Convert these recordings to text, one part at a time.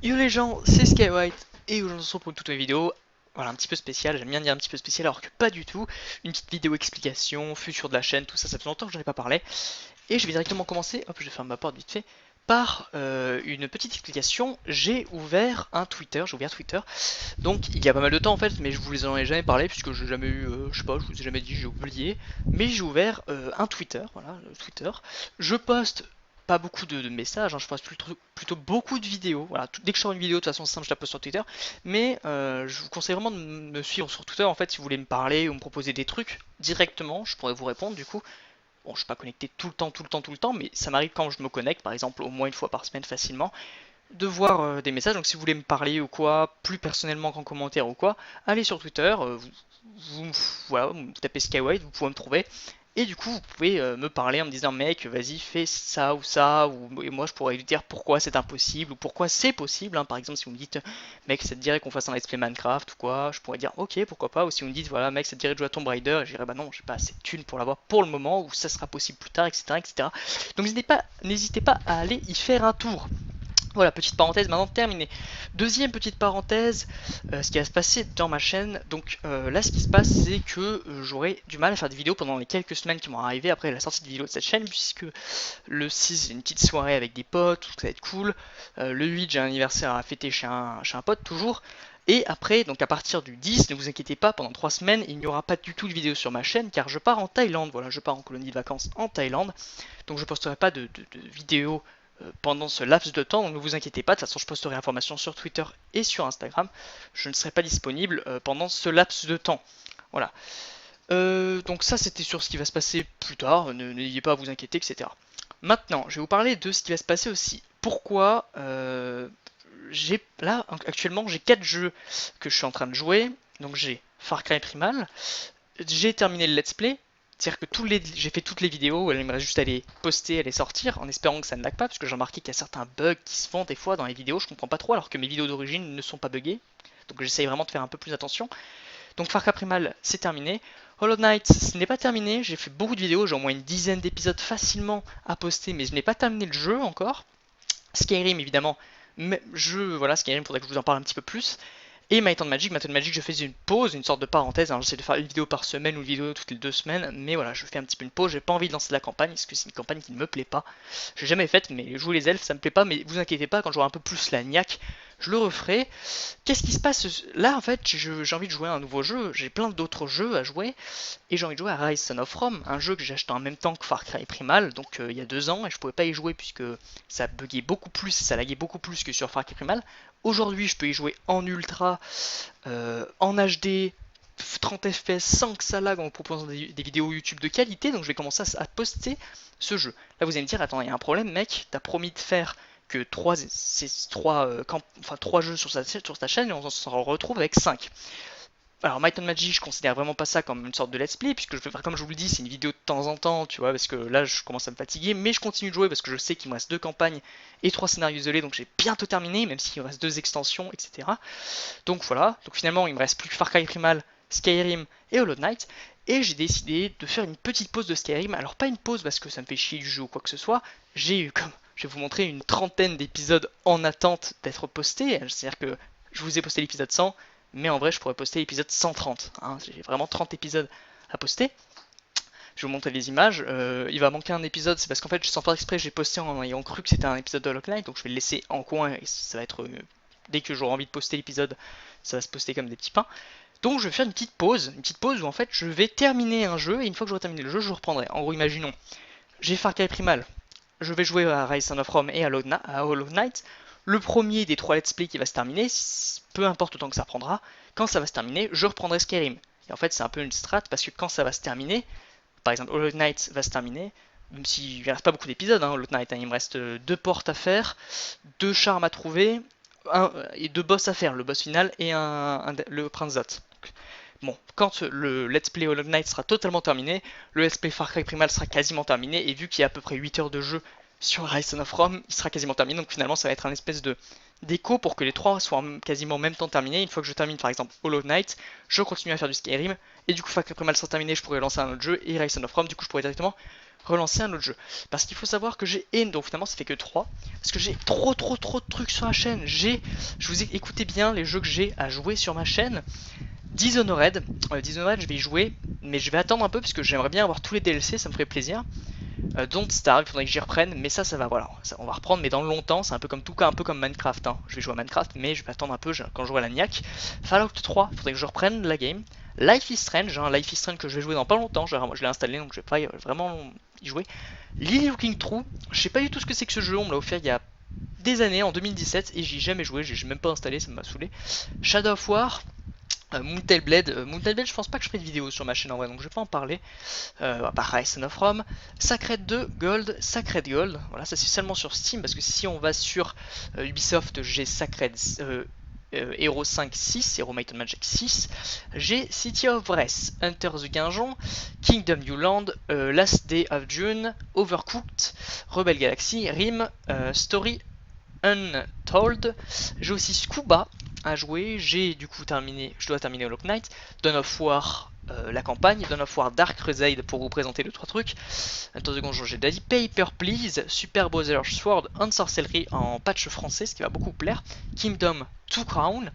Yo les gens, c'est Skywhite et aujourd'hui on se retrouve pour une toute nouvelle vidéo. Voilà, un petit peu spécial, j'aime bien dire un petit peu spécial alors que pas du tout. Une petite vidéo explication, futur de la chaîne, tout ça, ça fait longtemps que j'en ai pas parlé. Et je vais directement commencer, hop, je ferme ma porte vite fait, par une petite explication. J'ai ouvert Twitter, donc il y a pas mal de temps en fait, mais je vous en ai jamais parlé puisque j'ai jamais eu, je sais pas, je vous ai jamais dit, j'ai oublié. Mais j'ai ouvert un Twitter, voilà, le Twitter. Je poste pas beaucoup de messages, hein, je poste plutôt beaucoup de vidéos. Voilà, dès que je sors une vidéo, de toute façon, c'est simple, je la poste sur Twitter. Mais je vous conseille vraiment de me suivre sur Twitter en fait si vous voulez me parler ou me proposer des trucs directement, je pourrais vous répondre du coup. Bon, je suis pas connecté tout le temps, tout le temps, tout le temps, mais ça m'arrive quand je me connecte, par exemple au moins une fois par semaine facilement, de voir des messages. Donc si vous voulez me parler ou quoi, plus personnellement qu'en commentaire ou quoi, allez sur Twitter, voilà, vous tapez Skywhite, vous pouvez me trouver. Et du coup, vous pouvez me parler en me disant, mec, vas-y, fais ça, ou et moi je pourrais lui dire pourquoi c'est impossible, ou pourquoi c'est possible, hein. Par exemple, si vous me dites, mec, ça te dirait qu'on fasse un let's play Minecraft ou quoi, je pourrais dire, ok, pourquoi pas. Ou si vous me dites, voilà, mec, ça te dirait de jouer à Tomb Raider, et je dirais, bah non, j'ai pas assez de thunes pour l'avoir pour le moment, ou ça sera possible plus tard, etc. etc. Donc n'hésitez pas à aller y faire un tour. Voilà, petite parenthèse maintenant terminée. Deuxième petite parenthèse, ce qui va se passer dans ma chaîne. Donc là, ce qui se passe, c'est que j'aurai du mal à faire des vidéos pendant les quelques semaines qui vont arriver après la sortie de vidéo de cette chaîne, puisque le 6, j'ai une petite soirée avec des potes, ça va être cool. Le 8, j'ai un anniversaire à fêter chez un pote, toujours. Et après, donc à partir du 10, ne vous inquiétez pas, pendant 3 semaines, il n'y aura pas du tout de vidéo sur ma chaîne, car je pars en Thaïlande. Voilà, je pars en colonie de vacances en Thaïlande. Donc je posterai pas de vidéos pendant ce laps de temps, donc ne vous inquiétez pas, de toute façon je posterai l'information sur Twitter et sur Instagram, je ne serai pas disponible pendant ce laps de temps. Voilà. Donc ça c'était sur ce qui va se passer plus tard, n'ayez pas à vous inquiéter, etc. Maintenant, je vais vous parler de ce qui va se passer aussi. Pourquoi là actuellement j'ai 4 jeux que je suis en train de jouer. Donc j'ai Far Cry Primal, j'ai terminé le let's play, c'est-à-dire que j'ai fait toutes les vidéos, il me reste juste à les poster, à les sortir, en espérant que ça ne lag pas, parce que j'ai remarqué qu'il y a certains bugs qui se font des fois dans les vidéos, je comprends pas trop, alors que mes vidéos d'origine ne sont pas buggées. Donc j'essaye vraiment de faire un peu plus attention. Donc Far Cry Primal, c'est terminé. Hollow Knight, ce n'est pas terminé, j'ai fait beaucoup de vidéos, j'ai au moins une dizaine d'épisodes facilement à poster, mais je n'ai pas terminé le jeu encore. Skyrim, évidemment, mais voilà, Skyrim, faudrait que je vous en parle un petit peu plus. Et Might and Magic, je faisais une pause, une sorte de parenthèse. Alors j'essaie de faire une vidéo par semaine ou une vidéo toutes les 2 semaines, mais voilà, je fais un petit peu une pause. J'ai pas envie de lancer la campagne parce que c'est une campagne qui ne me plaît pas. J'ai jamais faite, mais jouer les elfes, ça me plaît pas. Mais vous inquiétez pas, quand j'aurai un peu plus la niaque, je le referai. Qu'est-ce qui se passe là en fait? J'ai envie de jouer à un nouveau jeu. J'ai plein d'autres jeux à jouer et j'ai envie de jouer à Rise Son of Rome, un jeu que j'ai acheté en même temps que Far Cry Primal, donc il y a 2 ans, et je pouvais pas y jouer puisque ça buguait beaucoup plus, ça laguait beaucoup plus que sur Far Cry Primal. Aujourd'hui, je peux y jouer en ultra, en HD, 30 FPS sans que ça lag en vous proposant des vidéos YouTube de qualité, donc je vais commencer à poster ce jeu. Là, vous allez me dire, attends, il y a un problème, mec, t'as promis de faire que 3 jeux sur ta chaîne et on s'en retrouve avec 5. Alors Might and Magic, je considère vraiment pas ça comme une sorte de let's play, puisque je vais faire comme je vous le dis, c'est une vidéo de temps en temps, tu vois, parce que là je commence à me fatiguer, mais je continue de jouer parce que je sais qu'il me reste 2 campagnes et 3 scénarios isolés, donc j'ai bientôt terminé, même s'il me reste 2 extensions, etc. Donc voilà, donc finalement il me reste plus que Far Cry Primal, Skyrim et Hollow Knight, et j'ai décidé de faire une petite pause de Skyrim, alors pas une pause parce que ça me fait chier du jeu ou quoi que ce soit, j'ai eu comme, je vais vous montrer une trentaine d'épisodes en attente d'être postés, c'est-à-dire que je vous ai posté l'épisode 100, mais en vrai je pourrais poster l'épisode 130, hein. J'ai vraiment 30 épisodes à poster. Je vais vous montrer les images, il va manquer un épisode, c'est parce qu'en fait sans faire exprès j'ai posté en ayant cru que c'était un épisode de Hollow Knight, donc je vais le laisser en coin et ça va être, dès que j'aurai envie de poster l'épisode, ça va se poster comme des petits pains. Donc je vais faire une petite pause où en fait je vais terminer un jeu, et une fois que j'aurai terminé le jeu, je reprendrai. En gros, imaginons, j'ai Far Cry Primal, je vais jouer à Rise Son of Rome et à Hollow Knight. Le premier des 3 let's play qui va se terminer, peu importe le temps que ça prendra, quand ça va se terminer, je reprendrai Skyrim. Et en fait, c'est un peu une strat parce que quand ça va se terminer, par exemple Hollow Knight va se terminer, même s'il ne reste pas beaucoup d'épisodes, hein, Hollow Knight, hein, il me reste 2 portes à faire, 2 charmes à trouver, et 2 boss à faire, le boss final et le Prince Zot. Bon, quand le Let's Play Hollow Knight sera totalement terminé, le Let's Play Far Cry Primal sera quasiment terminé, et vu qu'il y a à peu près 8 heures de jeu sur Rise of Rome, il sera quasiment terminé, donc finalement ça va être un espèce de d'écho pour que les 3 soient quasiment en même temps terminés. Une fois que je termine par exemple Hollow Knight, je continue à faire du Skyrim, et du coup Far Cry Primal sera terminé, je pourrais lancer un autre jeu, et Rise of Rome, du coup je pourrais directement relancer un autre jeu. Parce qu'il faut savoir que j'ai donc finalement ça fait que 3 parce que j'ai trop de trucs sur la chaîne. Je vous ai écouté bien les jeux que j'ai à jouer sur ma chaîne. Dishonored, Dishonored je vais y jouer, mais je vais attendre un peu parce que j'aimerais bien avoir tous les DLC, ça me ferait plaisir. Don't Starve, il faudrait que j'y reprenne, mais ça va, voilà, on va reprendre, mais dans longtemps, c'est un peu comme tout cas, un peu comme Minecraft, hein. Je vais jouer à Minecraft, mais je vais attendre un peu quand je jouerai à la niaque. Fallout 3, il faudrait que je reprenne la game. Life is Strange, hein, Life is Strange que je vais jouer dans pas longtemps, je l'ai installé donc je vais pas vraiment y jouer. Lily Looking True, je sais pas du tout ce que c'est que ce jeu, on me l'a offert il y a des années, en 2017, et j'y ai jamais joué, j'ai même pas installé, ça m'a saoulé. Shadow of War, Moontail Blade, je pense pas que je ferai de vidéo sur ma chaîne en vrai, donc je vais pas en parler. Pareil, Son of Rome, Sacred 2 Gold, Sacred Gold, voilà, ça c'est seulement sur Steam, parce que si on va sur Ubisoft, j'ai Sacred Hero 5 6, Hero Might and Magic 6, j'ai City of Breath, Hunter the Gungeon, Kingdom New Land, Last Day of June, Overcooked, Rebel Galaxy, Rim, Story Untold, j'ai aussi Scuba à jouer, j'ai du coup terminé, je dois terminer Hollow Knight, Dawn of War, la campagne, Dawn of War Dark Crusade pour vous présenter 2-3 trucs, Hunter the Gungeon j'ai déjà dit, Paper Please, Super Brother Sword and Sorcery en patch français, ce qui va beaucoup plaire, Kingdom Two Crown,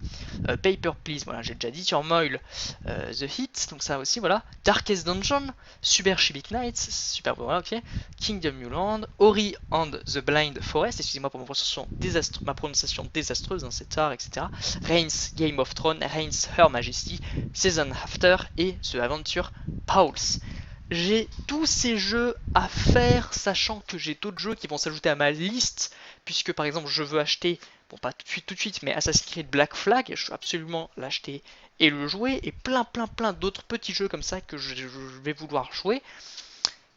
Paper Please, voilà j'ai déjà dit, Turmoil, The Hit, donc ça aussi voilà, Darkest Dungeon, Super Shibit Knights, super voilà ok, Kingdom New Land, Ori and the Blind Forest, excusez-moi pour ma prononciation désastreuse, hein, c'est tard, etc. Reigns, Game of Thrones, Reigns, Her Majesty, Season After et The Adventure Pulse. J'ai tous ces jeux à faire, sachant que j'ai d'autres jeux qui vont s'ajouter à ma liste, puisque par exemple je veux acheter, bon pas tout de suite, mais Assassin's Creed Black Flag, je veux absolument l'acheter et le jouer, et plein d'autres petits jeux comme ça que je vais vouloir jouer.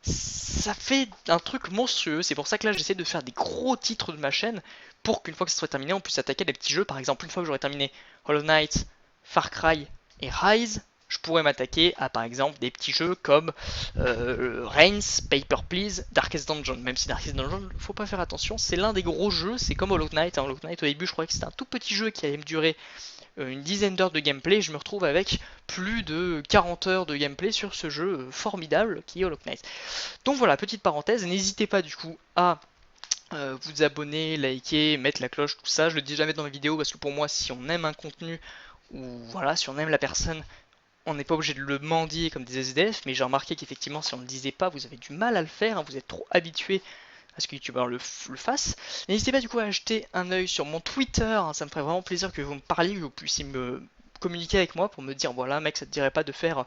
Ça fait un truc monstrueux, c'est pour ça que là j'essaie de faire des gros titres de ma chaîne, pour qu'une fois que ce soit terminé, on puisse attaquer des petits jeux. Par exemple, une fois que j'aurai terminé Hollow Knight, Far Cry et Rise, je pourrais m'attaquer à par exemple des petits jeux comme Reigns, Paper Please, Darkest Dungeon. Même si Darkest Dungeon, faut pas faire attention, c'est l'un des gros jeux, c'est comme Hollow Knight. Hollow Knight au début je croyais que c'était un tout petit jeu qui allait me durer une dizaine d'heures de gameplay, je me retrouve avec plus de 40 heures de gameplay sur ce jeu formidable qui est Hollow Knight. Donc voilà, petite parenthèse, n'hésitez pas du coup à vous abonner, liker, mettre la cloche, tout ça. Je le dis jamais dans mes vidéos parce que pour moi, si on aime un contenu ou voilà, si on aime la personne, on n'est pas obligé de le mendier comme des SDF. Mais j'ai remarqué qu'effectivement, si on ne le disait pas, vous avez du mal à le faire, hein, vous êtes trop habitué à ce que YouTubeur le fasse. N'hésitez pas du coup à jeter un œil sur mon Twitter, hein, ça me ferait vraiment plaisir que vous me parliez, que vous puissiez me communiquer avec moi pour me dire voilà mec, ça te dirait pas de faire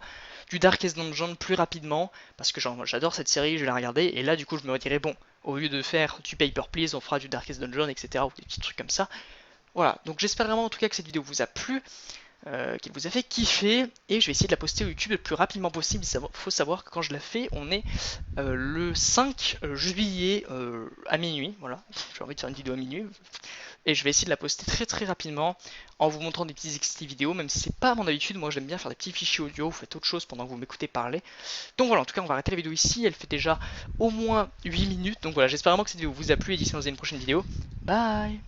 du Darkest Dungeon plus rapidement, parce que j'adore cette série, je vais la regarder, et là du coup je me dirais bon, au lieu de faire du Paper Please, on fera du Darkest Dungeon, etc. ou des petits trucs comme ça. Voilà, donc j'espère vraiment en tout cas que cette vidéo vous a plu, qu'il vous a fait kiffer, et je vais essayer de la poster au YouTube le plus rapidement possible. Il faut savoir que quand je la fais, on est le 5 juillet à minuit, voilà, j'ai envie de faire une vidéo à minuit, et je vais essayer de la poster très rapidement en vous montrant des petits extraits vidéo, même si c'est pas mon habitude. Moi j'aime bien faire des petits fichiers audio, vous faites autre chose pendant que vous m'écoutez parler. Donc voilà, en tout cas on va arrêter la vidéo ici, elle fait déjà au moins 8 minutes, donc voilà, j'espère vraiment que cette vidéo vous a plu, et d'ici on se voit dans une prochaine vidéo, bye.